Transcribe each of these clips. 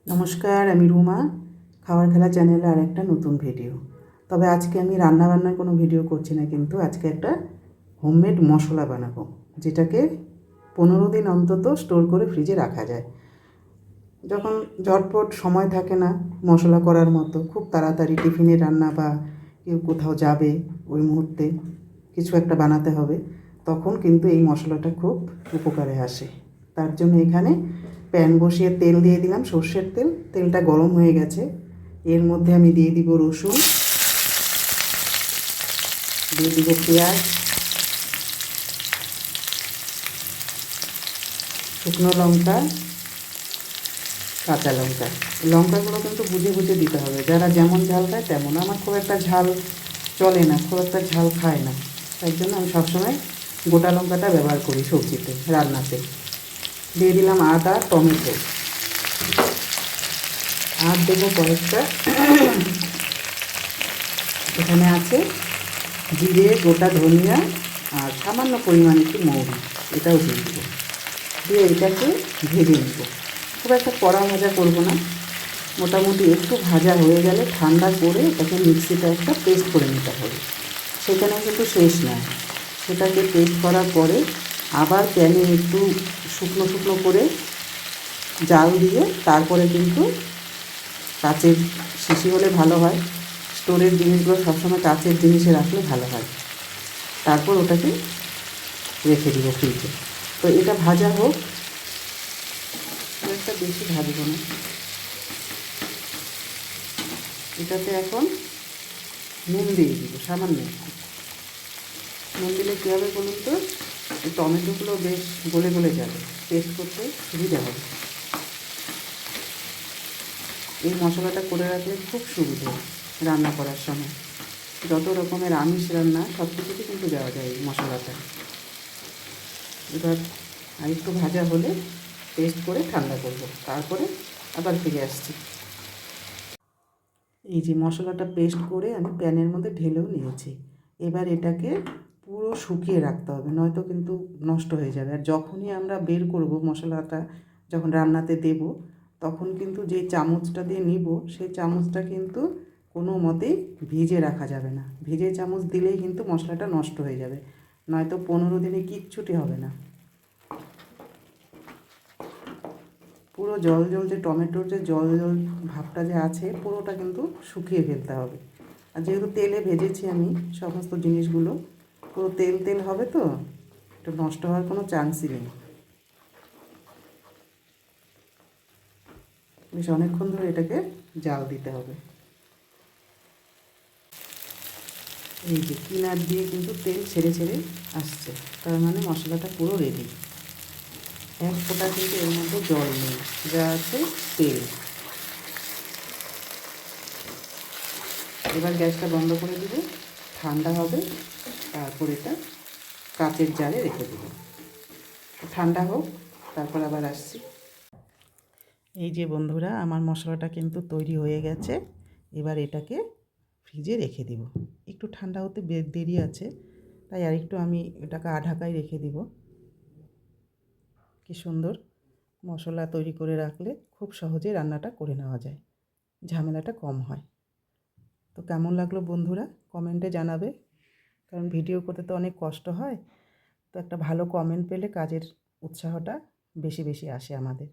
নমস্কার, আমি রুমা। খাবার খেলা চ্যানেলে আর একটা নতুন ভিডিও। তবে আজকে আমি রান্নাবান্নার কোনো ভিডিও করছি না, কিন্তু আজকে একটা হোমমেড মশলা বানাবো, যেটাকে 15 দিন অন্তত স্টোর করে ফ্রিজে রাখা যায়। যখন ঝটপট সময় থাকে না মশলা করার মতো, খুব তাড়াতাড়ি টিফিনে রান্না বা কেউ কোথাও যাবে, ওই মুহূর্তে কিছু একটা বানাতে হবে, তখন কিন্তু এই মশলাটা খুব উপকারে আসে। তার জন্য এখানে প্যান বসিয়ে তেল দিয়ে দিলাম, সর্ষের তেল। তেলটা গরম হয়ে গেছে, এর মধ্যে আমি দিয়ে দিব রসুন, দিয়ে দিব পেঁয়াজ, শুকনো লঙ্কা, কাঁচা লঙ্কা। লঙ্কাগুলো কিন্তু বুঝে বুঝে দিতে হবে, যারা যেমন ঝাল খায় তেমন। আমার খুব একটা ঝাল চলে না, খুব একটা ঝাল খায় না, তাই জন্য আমি সবসময় গোটা লঙ্কাটা ব্যবহার করি সবজিতে, রান্নাতে। দিয়ে দিলাম আদা, টমেটো, আর দেবো কয়েকটা, এখানে আছে জিরে, গোটা ধনিয়া, আর সামান্য পরিমাণ একটু মৌরি, এটাও দিয়ে দেবো। দিয়ে এটাকে ভেজে নেব। খুব একটা কড়া ভাজা করবো না, মোটামুটি একটু ভাজা হয়ে গেলে ঠান্ডা করে এটাকে মিক্সিতে একটা পেস্ট করে নিতে হবে। সেখানে কিন্তু শেষ নয়, সেটাকে পেস্ট করার পরে আবার প্যানে একটু শুকনো শুকনো করে জাল দিয়ে তারপরে কিন্তু কাচের শিশি হলে ভালো হয়। স্টোরের জিনিসগুলো সবসময় কাচের জিনিসে রাখলে ভালো হয়। তারপর ওটাকে রেখে দিব ফ্রিজে। তো এটা ভাজা হোক, একটা বেশি ভাজবো না। এটাতে এখন নুন দিয়ে দিব, সামান্য একটু। নুন দিলে কী হবে বলুন তো, এই টমেটোগুলো বেশ গলে গলে যাবে, পেস্ট করতে সুবিধা হবে। এই মশলাটা করে রাখলে খুব সুবিধে রান্না করার সময়। যত রকমের আমিষ রান্না সব কিছুতে কিন্তু দেওয়া যায় এই মশলাটা। এবার আরেকটু ভাজা হলে পেস্ট করে ঠান্ডা করব, তারপরে আবার ফিরে আসছি। এই যে মশলাটা পেস্ট করে আমি প্যানের মধ্যে ঢেলেও নিয়েছি। এবার এটাকে পুরো শুকিয়ে রাখতে হবে, নয়তো কিন্তু নষ্ট হয়ে যাবে। আর যখনই আমরা বের করব মশলাটা, যখন রান্নাতে দেব, তখন কিন্তু যে চামচটা দিয়ে নিব, সেই চামচটা কিন্তু কোনো মতেই ভিজে রাখা যাবে না। ভিজে চামচ দিলেই কিন্তু মশলাটা নষ্ট হয়ে যাবে, নয়তো 15 দিনে কিচ্ছুটি হবে না। পুরো জল জল, যে টমেটোর যে জল জল ভাবটা যে আছে, পুরোটা কিন্তু শুকিয়ে ফেলতে হবে। আর যেহেতু তেলে ভেজেছি আমি সমস্ত জিনিসগুলো, পুরো তেল তেল হবে, তো এটা নষ্ট হওয়ার কোনো চান্সই নেই। বেশ অনেকক্ষণ ধরে এটাকে জাল দিতে হবে। এই যে কিনার দিয়ে কিন্তু তেল ছেড়ে ছেড়ে আসছে, তার মানে মশলাটা পুরো রেডি। এক ফোঁটা কিন্তু এর মধ্যে জল নেই, যা আছে তেল। এবার গ্যাসটা বন্ধ করে দেবো, ঠান্ডা হবে, তারপর এটা কাচের জারে রেখে দেবো। ঠান্ডা হোক, তারপর আবার আসছি। এই যে বন্ধুরা, আমার মশলাটা কিন্তু তৈরি হয়ে গেছে। এবার এটাকে ফ্রিজে রেখে দিব। একটু ঠান্ডা হতে দেরি আছে, তাই আর একটু আমি এটাকে আঢাকায় রেখে দিব। কি সুন্দর মশলা তৈরি করে রাখলে খুব সহজে রান্নাটা করে নেওয়া যায়, ঝামেলাটা কম হয়। তো কেমন লাগলো বন্ধুরা, কমেন্টে জানাবে, কারণ ভিডিও করতে তো অনেক কষ্ট হয়। তো একটা ভালো কমেন্ট পেলে কাজের উৎসাহটা বেশি বেশি আসে আমাদের।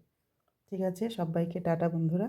ঠিক আছে, সবাইকে টাটা বন্ধুরা।